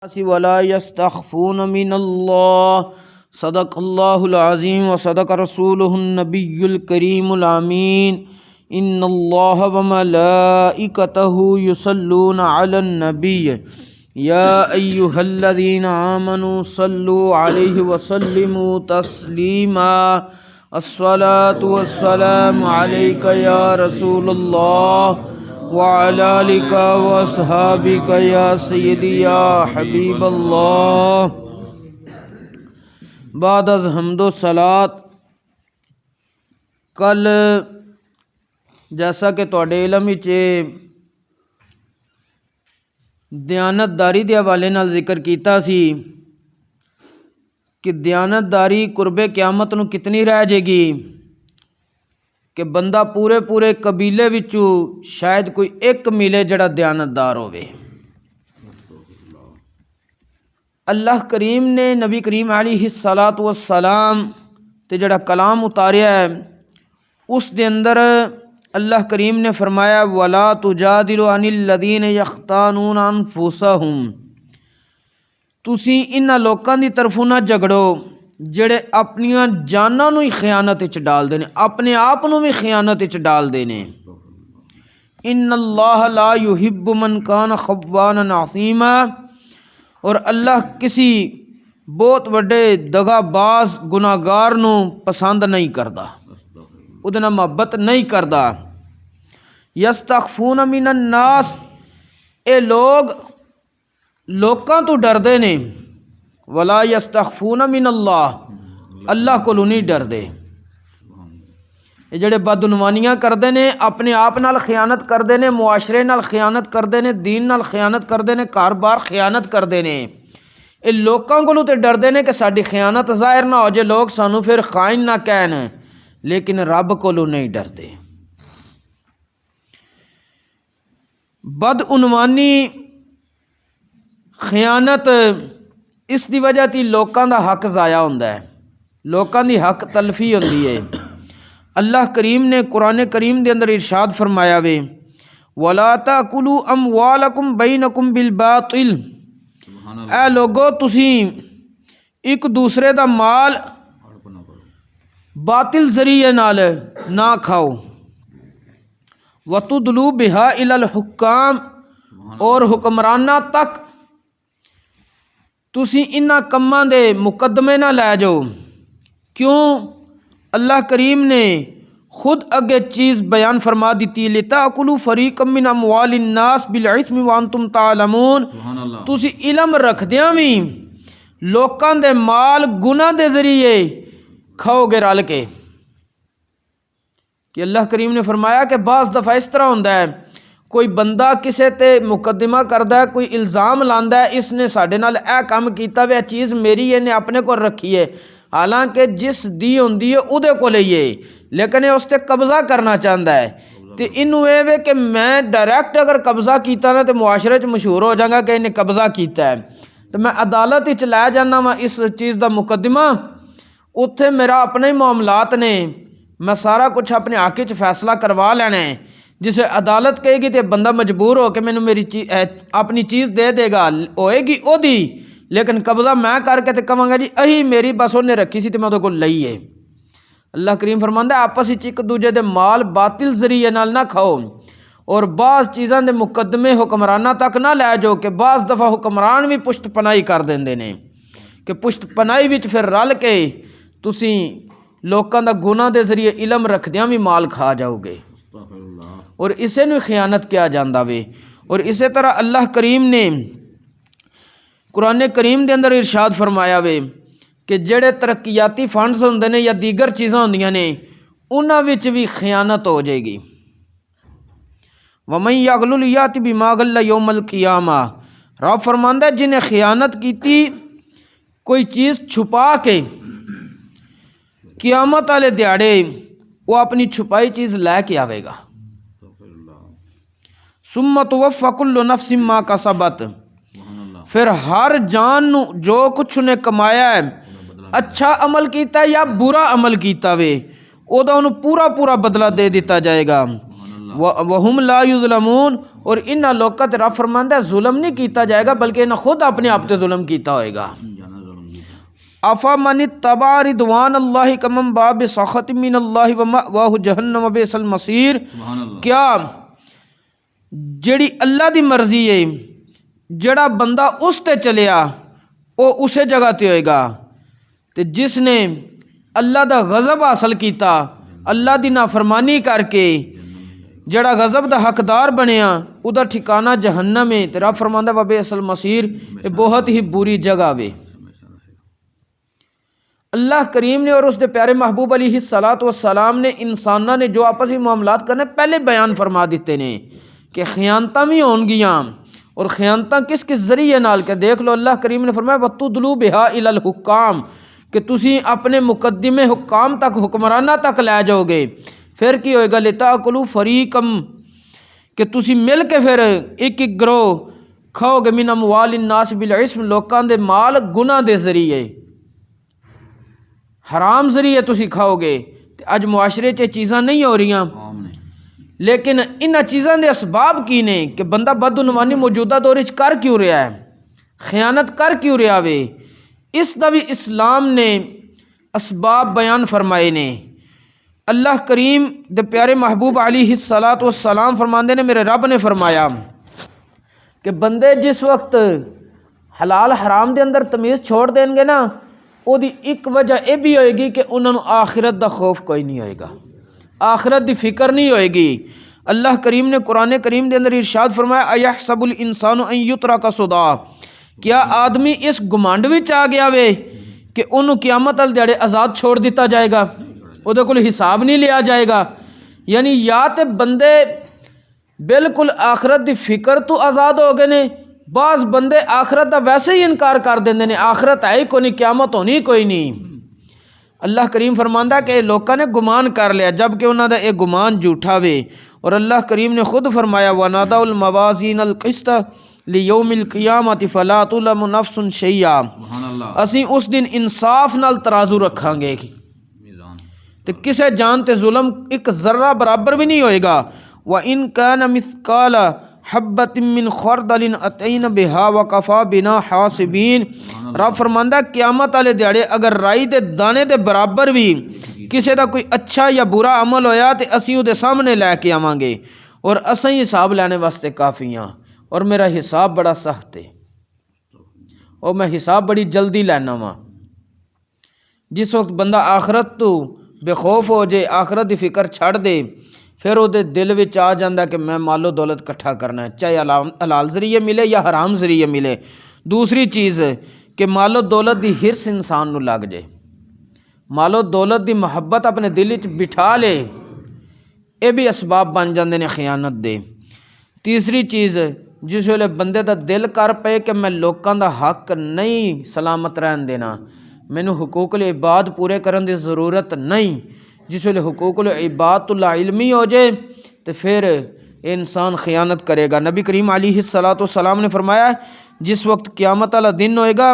ولا يستخفون من الله صدق الله العظيم وصدق رسوله النبي الكريم الأمين إن الله وملائكته يصلون على النبي يا أيها الذين آمنوا صلوا عليه وسلموا تسليما الصلاة والسلام عليك يا رسول الله وعلى آلك وأصحابك يا سيدي يا حبيب اللہ۔ بعد از حمد و صلات، کل جیسا کہ تواڈے علم وچ دیانتداری دے حوالے نال ذکر کیتا سی کہ دیانتداری قرب قیامت نو کتنی رہ جائے گی کہ بندہ پورے قبیلے وچوں شاید کوئی ایک ملے جڑا دیانتدار ہوئے۔ اللہ کریم نے نبی کریم علیہ الصلاۃ والسلام تے جڑا کلام اتاریا ہے اس دے اندر اللہ کریم نے فرمایا وَلَا تُجَادِلُوا عَنِ الَّذِينَ يَخْتَانُونَ أَنفُسَهُمْ، تُسی انہاں لوکاں دی طرفوں نہ جھگڑو جڑے اپنیاں جاناں نو ہی خیانت وچ ڈال دینے، اپنے آپ نو بھی خیانت وچ ڈال دینے۔ ان اللہ لا یحب من کان خوانا عصیما، اور اللہ کسی بہت وڈے دغا باز گناہگار نو پسند نہیں کردا، اودے نال محبت نہیں کردا۔ یستخفون من الناس، اے لوگ لوکاں تو ڈردے نے، ولا یستخفون من اللہ، اللہ کولوں نہیں ڈردے۔ یہ جڑے بدعنوانیاں کردے نے، اپنے آپ نال خیانت کردے نے، معاشرے نال خیانت کردے نے، دین نال خیانت کردے نے، کار بار خیانت کردے نے، یہ لوکاں کولوں تے ڈردے نے کہ ساڈی خیانت ظاہر نہ ہو جے، لوگ سانوں پھر خائن نہ کہن، لیکن رب کولوں نہیں ڈردے۔ بدعنوانی، خیانت، اس دی وجہ تی لوکاں دا حق ضائع ہوندا ہے، لوکاں دی حق تلفی ہوندی ہے۔ اللہ کریم نے قرآن کریم دے اندر ارشاد فرمایا وے وَلَا تَأْكُلُوا أَمْوَالَكُمْ بَيْنَكُمْ بِالْبَاطِلِ، اے لوگو تُسیں ایک دوسرے دا مال باطل ذریعے نال نہ کھاؤ، وَتُدْلُوا بِهَا إِلَى الْحُكَّامِ، اور حکمراناں تک تُسی انہاں کماں دے مقدمے نہ لے جاؤ۔ کیوں؟ اللہ کریم نے خود اگے چیز بیان فرما دیتی لِتَأْكُلُوا فَرِيقًا مِّنْ أَمْوَالِ النَّاسِ بِالْإِثْمِ وَأَنْتُمْ تَعْلَمُونَ، تُسی علم رکھدیاں وی لوکاں دے مال گناہ دے ذریعے کھاؤ گے رل کے۔ کہ اللہ کریم نے فرمایا کہ بعض دفعہ اس طرح ہوندا ہے، کوئی بندہ کسے تے مقدمہ کردا ہے، کوئی الزام لاندا ہے اس نے ساڈے نال اے کام کیتا وے، چیز میری ہے، نے اپنے کو رکھی ہے، حالانکہ جس دی ہوندی ہے او دے کو لئی ہے، لیکن یہ اس تے قبضہ کرنا چاہندا ہے، تے اینوں اے وے کہ میں ڈائریکٹ اگر قبضہ کیتا نا تے معاشرے چ مشہور ہو جاں گا کہ انہیں قبضہ کیتا ہے، تو میں عدالت وچ لے جانا وا اس چیز دا مقدمہ، اتھے میرا اپنے ہی معاملات نے، میں سارا کچھ اپنے حق وچ فیصلہ کروا لینا ہے۔ جسے عدالت کہے گی تے بندہ مجبور ہو کہ مینوں میری اپنی چیز دے دے گا، ہوئے گی او دی، لیکن قبضہ میں کر کے تے کہاں گا جی اہی میری بس انہیں رکھی سی تے میں اودے کول لئی ہے۔ اللہ کریم فرماندا ہے آپس وچ ایک دوجے دے مال باطل ذریعے نال نہ کھاؤ، اور بعض چیزاں دے مقدمے حکمراناں تک نہ لے جاؤ کہ بعض دفعہ حکمران بھی پشت پناہی کر دیندے نے، کہ پشت پناہی وچ پھر رل کے تسی لوکاں دا گناہ دے ذریعے علم رکھدیاں بھی مال کھا جاؤ گے، اور اسے نو خیانت کیا جاندا وے۔ اور اسی طرح اللہ کریم نے قرآن کریم دے اندر ارشاد فرمایا وے کہ جڑے ترقیاتی فنڈز ہوندے نے یا دیگر چیزاں ہوندیاں نے انہاں وچ بھی خیانت ہو جائے گی۔ وَمَن يَغْلُلْ يَأْتِ بِمَا غَلَّ يَوْمَ الْقِيَامَةِ، رب فرماندا ہے جنہیں خیانت کیتی کوئی چیز چھپا کے، قیامت والے دیہاڑے وہ اپنی چھپائی چیز لے کے آوے گا۔ ثُمَّ تُوَفَّى كُلُّ نَفْسٍ مَا كَسَبَتْ، پھر ہر جان نو جو کچھ نے کمایا ہے، اچھا عمل کیتا ہے یا برا عمل کیتا وے، او دا انہوں پورا بدلہ دے دیتا جائے گا۔ وہم لا یظلمون، اور انہاں لوکاں تے رب فرماندا ہے ظلم نہیں کیتا جائے گا بلکہ انہاں خود اپنے آپ تے ظلم کیتا ہوئے گا۔ افمن اتبع رضوان اللہ کمن باء بسخط من اللہ ومأواہ جہنم وبئس المصیر، کیا جڑی اللہ دی مرضی ہے جڑا بندہ اس تے چلیا وہ اسے جگہ تے ہوئے گا، تے جس نے اللہ دا غضب حاصل کیتا اللہ دی نافرمانی کر کے جڑا غضب دا حقدار بنیا او دا ٹھکانہ جہنم ہے، تے رب فرماندا وبئس المصیر، یہ بہت ہی بری جگہ وے۔ اللہ کریم نے اور اس دے پیارے محبوب علیہ الصلوۃ والسلام نے انساناں نے جو آپسی معاملات کرنے پہلے بیان فرما دیتے نے کہ خیانتاں بھی ہون گیاں، اور خیانتاں کس کس ذریعے نال کے دیکھ لو، اللہ کریم نے فرمایا وَتُدْلُوا بِهَا إِلَى الْحُكَّامِ، کہ تسی اپنے مقدمے حکام تک حکمرانہ تک لے جاؤ گے، پھر کی ہوئے گا لِتَأْكُلُوا فَرِيقًا، کہ تسی مل کے پھر ایک ایک گروہ کھاؤ گے من اموال الناس بالعصم، لوکاں دے مال گناہ دے ذریعے حرام ذریعے تسی کھاؤ گے۔ اج معاشرے چ چیزاں نہیں ہو رہیاں، لیکن انہاں چیزاں دے اسباب کی نے کہ بندہ بدعنوانی موجودہ دور وچ کر کیوں رہا ہے، خیانت کر کیوں رہا وے، اس دا بھی اسلام نے اسباب بیان فرمائے نے۔ اللہ کریم دے پیارے محبوب علیہ الصلوۃ والسلام فرماندے نے میرے رب نے فرمایا کہ بندے جس وقت حلال حرام دے اندر تمیز چھوڑ دیں گے نا، او دی ایک وجہ یہ بھی ہوئے گی کہ انہوں نے آخرت دا خوف کوئی نہیں ہوئے گا، آخرت دی فکر نہیں ہوئے گی۔ اللہ کریم نے قرآن کریم دے اندر ارشاد فرمایا ایحسب الانسان ان یترک سدی، کیا آدمی اس گمانڈ وچ آ گیا وے کہ انہوں قیامت والے دیہڑے آزاد چھوڑ دیتا جائے گا، او دے کول حساب نہیں لیا جائے گا؟ یعنی یا تے بندے بالکل آخرت دی فکر تو آزاد ہو گئے نے، بعض بندے آخرت دا ویسے ہی انکار کر دیندے نے، آخرت ہے ہی کوئی نہیں، قیامت ہونی کوئی نہیں۔ اللہ کریم فرماندا کہ لوکاں نے گمان کر لیا جبکہ انہاں دا یہ گمان جھوٹا وے، اور اللہ کریم نے خود فرمایا وَنَضَعُ الْمَوَازِينَ الْقِسْطَ لِيَوْمِ الْقِيَامَةِ فَلَا تُظْلَمُ نَفْسٌ شَيْئًا، اسی اس دن انصاف نال ترازو رکھاں گے تے کسے جان تے ظلم ایک ذرہ برابر بھی نہیں ہوئے گا۔ وَإِن كَانَ مِثْقَالَ حَبَّةٍ مِّنْ خَرْدَلٍ أَتَيْنَا بِهَا وَكَفَىٰ بِنَا حَاسِبِينَ، رب فرماندا قیامت والے دیہڑے اگر رائی دے دانے دے برابر بھی کسے دا کوئی اچھا یا برا عمل ہویا تے اسی او دے سامنے لے کے آواں گے، اور اساں ہی حساب لینے واسطے کافی ہاں، اور میرا حساب بڑا سخت ہے، اور میں حساب بڑی جلدی لینا وا۔ جس وقت بندہ آخرت تو بے خوف ہو جائے، آخرت دی فکر چھڑ دے، پھر وہ دل وچ آ جاندہ کہ میں مال و دولت کٹھا کرنا ہے، چاہے حلال ذریعے ملے یا حرام ذریعے ملے۔ دوسری چیز کہ مال و دولت دی ہرس انسان نو لگ جائے، مال و دولت دی محبت اپنے دل وچ بٹھا لے، یہ بھی اسباب بن جاندے نے خیانت دے۔ تیسری چیز جس ویلے بندے دا دل کر پے کہ میں لوکاں دا حق نہیں سلامت رہن دینا، مینوں حقوق العباد پورے کرن دی ضرورت نہیں، جس ویلے حقوق العباد تو لا علمی ہو جائے تو پھر انسان خیانت کرے گا۔ نبی کریم علیہ الصلوۃ والسلام نے فرمایا جس وقت قیامت والا دن ہوئے گا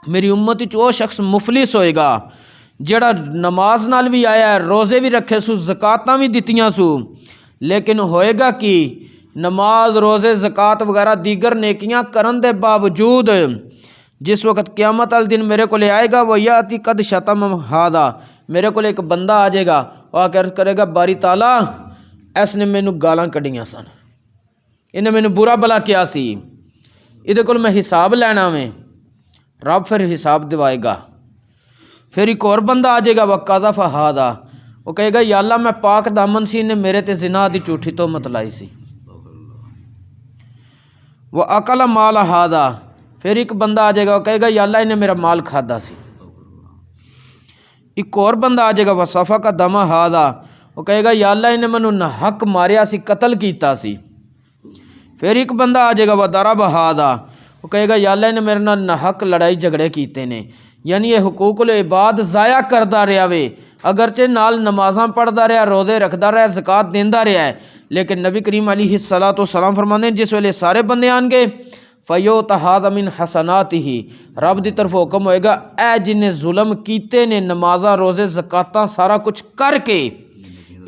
میری امت وچ وہ شخص مفلس ہوئے گا جڑا نماز نال بھی آیا ہے، روزے بھی رکھے سو، زکاتاں بھی دتیاں سو، لیکن ہوئے گا کہ نماز روزے زکات وغیرہ دیگر نیکیاں کرن دے باوجود جس وقت قیامت والے دن میرے کو لے آئے گا وہ یاتی قد شتم ہادا، میرے کو ایک بندہ آ جائے گا وہ عرض کرے گا باری تعالیٰ اس نے مینوں گالاں کڈیاں سن، انہیں مینوں برا بلا کیا سی، یہ کول میں حساب لینا میں، رب پھر حساب دوائے گا۔ پھر ایک اور بندہ آ جائے گا وقذف ہادا، وہ کہے گا یا اللہ میں پاک دامن سی، نے میرے تے زنا دی جھوٹی تہمت لائی سی، وہ اکل مال ہادا، پھر ایک بندہ آ جائے گا وہ کہے گا یا اللہ انہیں میرا مال کھادا سی، ایک اور بندہ آ جائے گا وصفا کا دم ہادا، وہ کہے گا یا اللہ انہیں منو نہ حق ماریا سی، قتل کیتا سی، پھر ایک بندہ آ جائے گا وضرب ہادا، وہ کہے گا یا اللہ انہیں میرے نہ حق لڑائی جھگڑے کیتے نے۔ یعنی یہ حقوق العباد ضائع کردا رہا وے، اگرچہ نال نمازاں پڑھدا رہا، روزے رکھدا رہا، زکات دیندا رہا ہے، لیکن نبی کریم علیہ الصلوۃ والسلام فرماندے ہیں جس ویلے سارے بندے آن گے فیوت ھذا من حسناتہ، رب دی طرف حکم ہوئے گا اے جن نے ظلم کیتے نے، نمازاں روزے زکاتاں سارا کچھ کر کے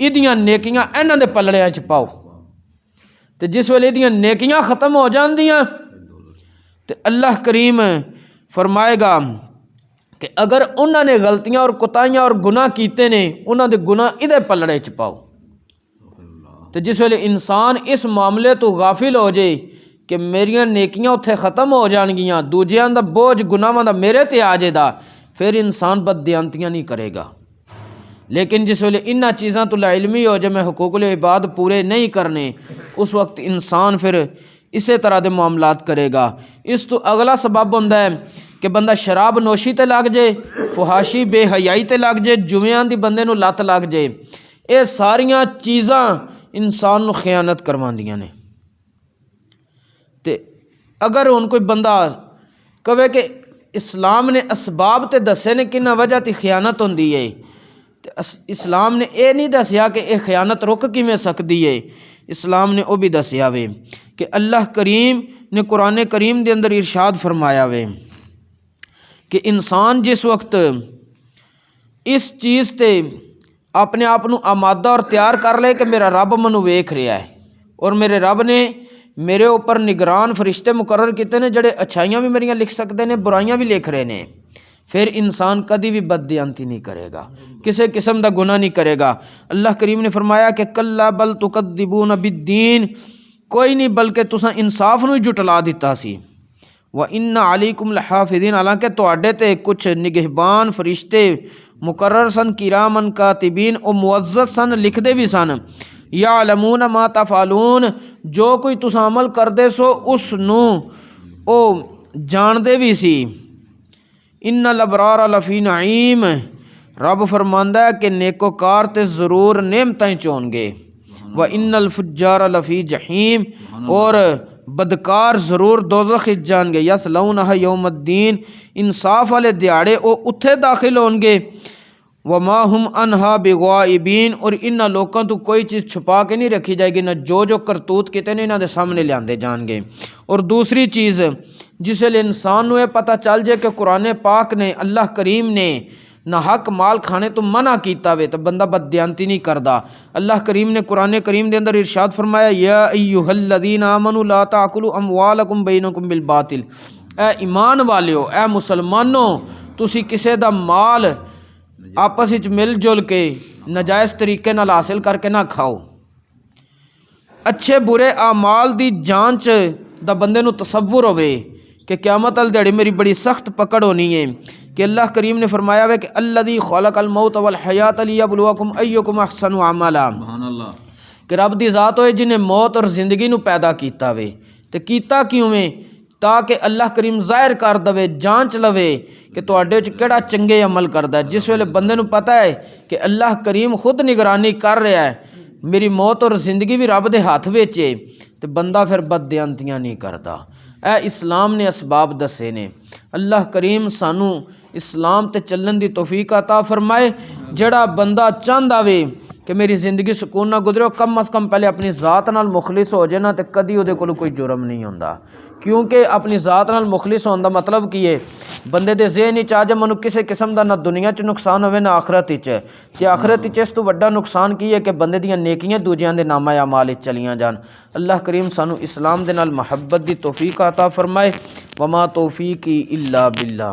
ਇਹਦੀਆਂ ਨੇਕੀਆਂ ਇਹਨਾਂ ਦੇ ਪੱਲੜਿਆਂ 'ਚ ਪਾਓ। ਤੇ ਜਿਸ ਵੇਲੇ ਇਹਦੀਆਂ ਨੇਕੀਆਂ ختم ਹੋ ਜਾਂਦੀਆਂ ਤੇ ਅੱਲਾਹ ਕਰیم ਫਰਮਾਏਗਾ کہ اگر انہوں نے غلطیاں اور کوتاہیاں اور گناہ کیتے نے انہوں دے گناہ ادھے پلڑے چ پاؤ۔ تو جس ویلے انسان اس معاملے تو غافل ہو جائے کہ میریاں نیکیاں اتھے ختم ہو جان گیاں، دوجیاں دا بوجھ گناہاں دا میرے تے آ جائے دا، پھر انسان بددیانتیاں نہیں کرے گا۔ لیکن جس ویلے انہاں چیزاں تو لاعلمی ہو جائے میں حقوق العباد پورے نہیں کرنے، اس وقت انسان پھر اسی طرح دے معاملات کرے گا۔ اس تو اگلا سبب ہوندا ہے کہ بندہ شراب نوشی تے لگ جائے، فحاشی بے حیائی تے لگ جائے، جمعیاں دی بندے نو لت لگ جائے، اے ساریاں چیزاں انسان نو خیانت کرواندیاں نے۔ تے اگر ہن کوئی بندہ کہے کہ اسلام نے اسباب تے دسے نے کنہ وجہ تی خیانت ہوندی ہے، تے اسلام نے اے نہیں دسیا کہ اے خیانت رک کیویں سکدی ہے۔ اسلام نے او بھی دسیا وے کہ اللہ کریم نے قرآن کریم دے اندر ارشاد فرمایا وے کہ انسان جس وقت اس چیز تے اپنے آپ نو آمادہ اور تیار کر لے کہ میرا رب منو ویکھ رہا ہے اور میرے رب نے میرے اوپر نگران فرشتے مقرر کیتے نے جڑے اچھائیاں بھی میریاں لکھ سکتے نے، برائیاں بھی لکھ رہے نے، پھر انسان کدی بھی بددیانتی نہیں کرے گا، کسی قسم دا گناہ نہیں کرے گا۔ اللہ کریم نے فرمایا کہ کلا بل تکذبون بالدین، کوئی نہیں بلکہ تساں انصاف نو ہی جھٹلا دیتا سی۔ وَإِنَّ عَلَيْكُمْ لَحَافِظِينَ، حالانکہ تواڈے تے کچھ نگہبان فرشتے مقرر سن، کرامن کاتبین، او معزز سن، لکھدے بھی سن، یعلمون ما تفعلون، جو کوئی تساں عمل کردے سو اس نو او جاندے بھی سی۔ ان الابرار لفی نعیم، رب فرماندا ہے کہ نیکوکار تے ضرور نعمتیں چون گے، وَإِنَّ الْفُجَّارَ لَفِي جَحِيمٍ، اور بدکار ضرور دوزخ جان گے، یصلونھا یوم الدین، انصاف والے دیہاڑے او اتھے داخل ہون گے، وما ہم عنہا بغائبین، اور انہاں لوکاں تو کوئی چیز چھپا کے نہیں رکھی جائے گی، نہ جو کرتوت کیتے نے انہاں دے سامنے لیاندے جان گے۔ اور دوسری چیز جس لئے انسان نو یہ پتہ چل جائے کہ قرآن پاک نے اللہ کریم نے نہ حق مال کھانے تو منع کیتا وے تو بندہ بددیانتی نہیں کردا۔ اللہ کریم نے قرآن کریم دے اندر ارشاد فرمایا یا ایھا الذین آمنوا لا تاکلوا اموالکم بینکم بالباطل، اے ایمان والیو، اے مسلمانوں، تسی کسے دا مال آپس وچ مل جل کے ناجائز طریقے نال حاصل کر کے نہ کھاؤ۔ اچھے برے اعمال دی جانچ دا بندے نو تصور ہوئے کہ قیامت ال دیہڑی میری بڑی سخت پکڑ ہونی ہے، کہ اللہ کریم نے فرمایا ہے کہ الذی خلق الموت والحیات لیبلوکم ایکم احسن عملا، سبحان اللہ، کہ رب دی ذات ہوئے جنہیں موت اور زندگی نو پیدا کیتا وے، تے کیتا کیوں میں؟ تاکہ اللہ کریم ظاہر کر دے، جانچ لوے کہ تواڈے وچ کیڑا چنگے عمل کردا ہے۔ جس ویلے بندے نو پتہ ہے کہ اللہ کریم خود نگرانی کر رہا ہے، میری موت اور زندگی بھی رب دے ہاتھ وچ ہے، تے بندہ پھر بددیانتیاں نہیں کردا۔ اے اسلام نے اسباب دسے نے، اللہ کریم سانو اسلام تے چلن دی توفیق عطا فرمائے۔ جڑا بندہ چاہندا وے کہ میری زندگی سکون نہ گزرے، کم از کم پہلے اپنی ذات نال مخلص ہو جائے نا، تے کدی وہ کول کوئی جرم نہیں ہوندا، کیونکہ اپنی ذات نال مخلص ہون دا مطلب کی ہے؟ بندے دے ذہن وچ آ جائے منو کسی قسم دا نہ دنیا چ نقصان ہوئے نہ آخرت وچ، تے آخرت وچ اس تو وڈا نقصان کی ہے کہ بندے دیاں نیکیاں دوجیاں دے نامہ اعمال وچ چلیاں جان۔ اللہ کریم سانو اسلام دے نال محبت دی توفیق عطا فرمائے۔ وما توفیقی الا باللہ۔